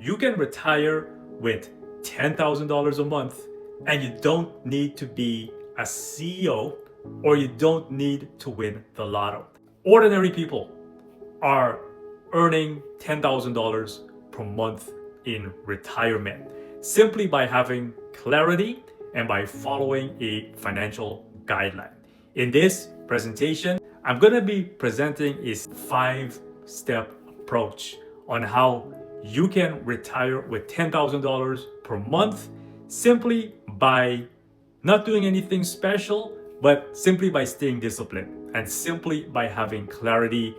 You can retire with $10,000 a month, and you don't need to be a CEO, or you don't need to win the lotto. Ordinary people are earning $10,000 per month in retirement simply by having clarity and by following a financial guideline. In this presentation, I'm going to be presenting a 5-step approach on how you can retire with $10,000 per month simply by not doing anything special, but simply by staying disciplined and simply by having clarity.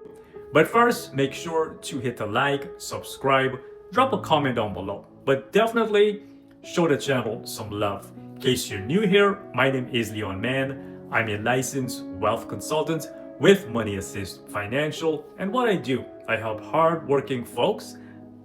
But first, make sure to hit a like, subscribe, drop a comment down below. But definitely show the channel some love. In case you're new here, my name is Leon Mann. I'm a licensed wealth consultant with Money Assist Financial. And what I do, I help hard-working folks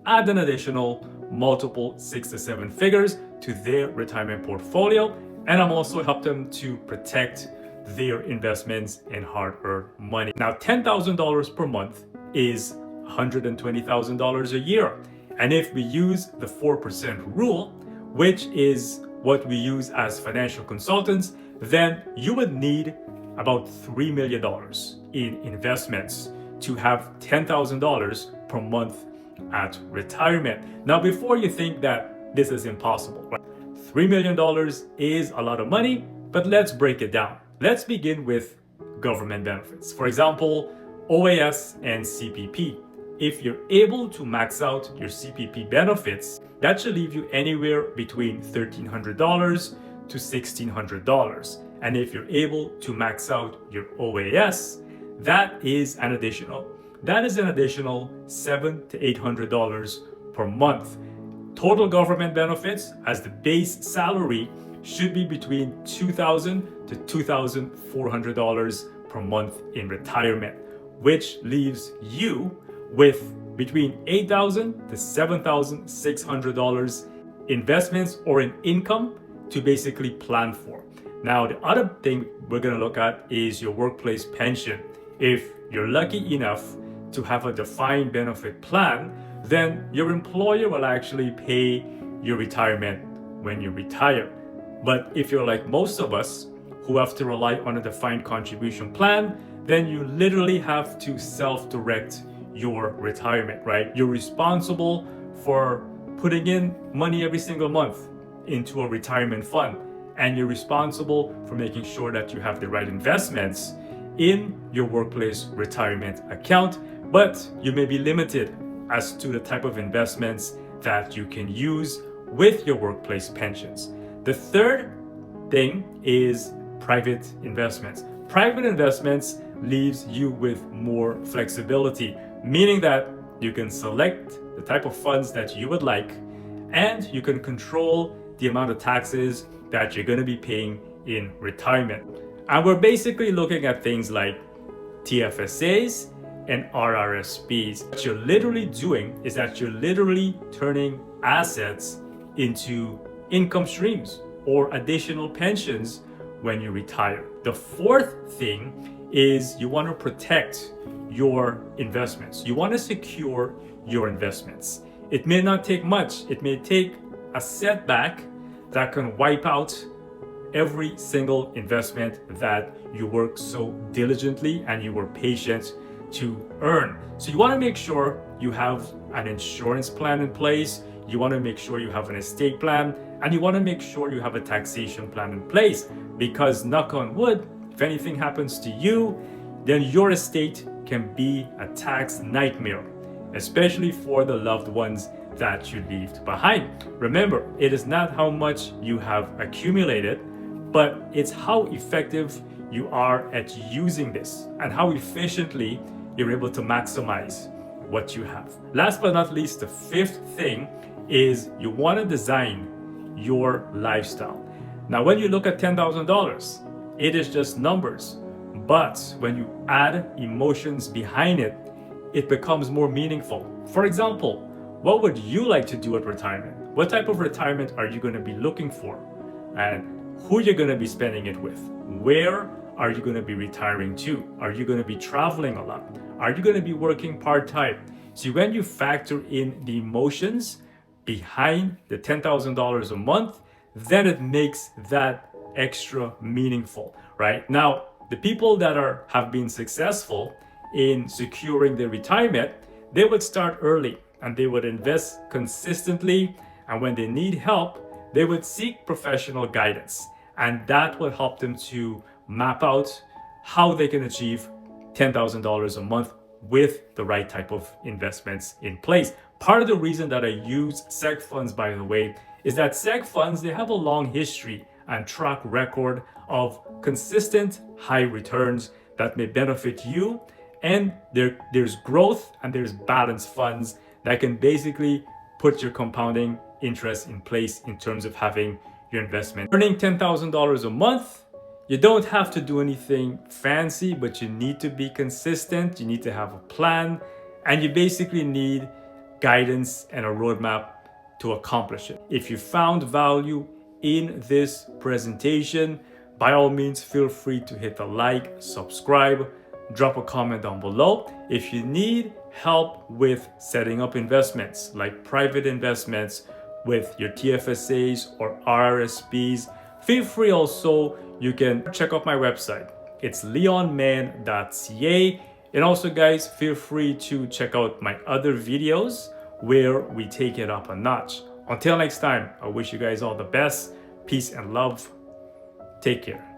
add an additional multiple 6 to 7 figures to their retirement portfolio. And I'm also help them to protect their investments and hard-earned money. Now, $10,000 per month is $120,000 a year. And if we use the 4% rule, which is what we use as financial consultants, then you would need about $3 million in investments to have $10,000 per month at retirement. Now, before you think that this is impossible, right? $3 million is a lot of money, but let's break it down. Let's begin with government benefits. For example, OAS and CPP. If you're able to max out your CPP benefits, that should leave you anywhere between $1,300 to $1,600. And if you're able to max out your OAS, that is an additional $700 to $800 per month. Total government benefits as the base salary should be between $2,000 to $2,400 per month in retirement, which leaves you with between $8,000 to $7,600 investments or an income to basically plan for. Now, the other thing we're going to look at is your workplace pension. If you're lucky enough to have a defined benefit plan, then your employer will actually pay your retirement when you retire. But if you're like most of us who have to rely on a defined contribution plan, then you literally have to self-direct your retirement, right? You're responsible for putting in money every single month into a retirement fund, and you're responsible for making sure that you have the right investments in your workplace retirement account, but you may be limited as to the type of investments that you can use with your workplace pensions. The third thing is private investments. Private investments leaves you with more flexibility, meaning that you can select the type of funds that you would like, and you can control the amount of taxes that you're going to be paying in retirement. And we're basically looking at things like TFSAs and RRSPs. What you're literally doing is that you're literally turning assets into income streams or additional pensions when you retire. The fourth thing is you want to protect your investments. You want to secure your investments. It may not take much. It may take a setback that can wipe out every single investment that you work so diligently and you were patient to earn. So you want to make sure you have an insurance plan in place. You want to make sure you have an estate plan, and you want to make sure you have a taxation plan in place, because knock on wood, if anything happens to you, then your estate can be a tax nightmare, especially for the loved ones that you left behind. Remember, it is not how much you have accumulated, but it's how effective you are at using this and how efficiently you're able to maximize what you have. Last but not least, the fifth thing is you want to design your lifestyle. Now, when you look at $10,000, it is just numbers, but when you add emotions behind it, it becomes more meaningful. For example, what would you like to do at retirement? What type of retirement are you going to be looking for? And who you're going to be spending it with? Where are you going to be retiring to? Are you going to be traveling a lot? Are you going to be working part-time? See, when you factor in the emotions behind the $10,000 a month, then it makes that extra meaningful, right? Now, the people that have been successful in securing their retirement, they would start early and they would invest consistently. And when they need help, they would seek professional guidance. And that will help them to map out how they can achieve $10,000 a month with the right type of investments in place. Part of the reason that I use seg funds, by the way, is that seg funds, they have a long history and track record of consistent high returns that may benefit you. And there's growth and there's balanced funds that can basically put your compounding interest in place in terms of having your investment. Earning $10,000 a month, you don't have to do anything fancy, but you need to be consistent. You need to have a plan, and you basically need guidance and a roadmap to accomplish it. If you found value in this presentation, by all means, feel free to hit the like, subscribe, drop a comment down below. If you need help with setting up investments like private investments with your TFSAs or RRSPs, feel free also, you can check out my website. It's leonman.ca. And also, guys, feel free to check out my other videos where we take it up a notch. Until next time, I wish you guys all the best. Peace and love. Take care.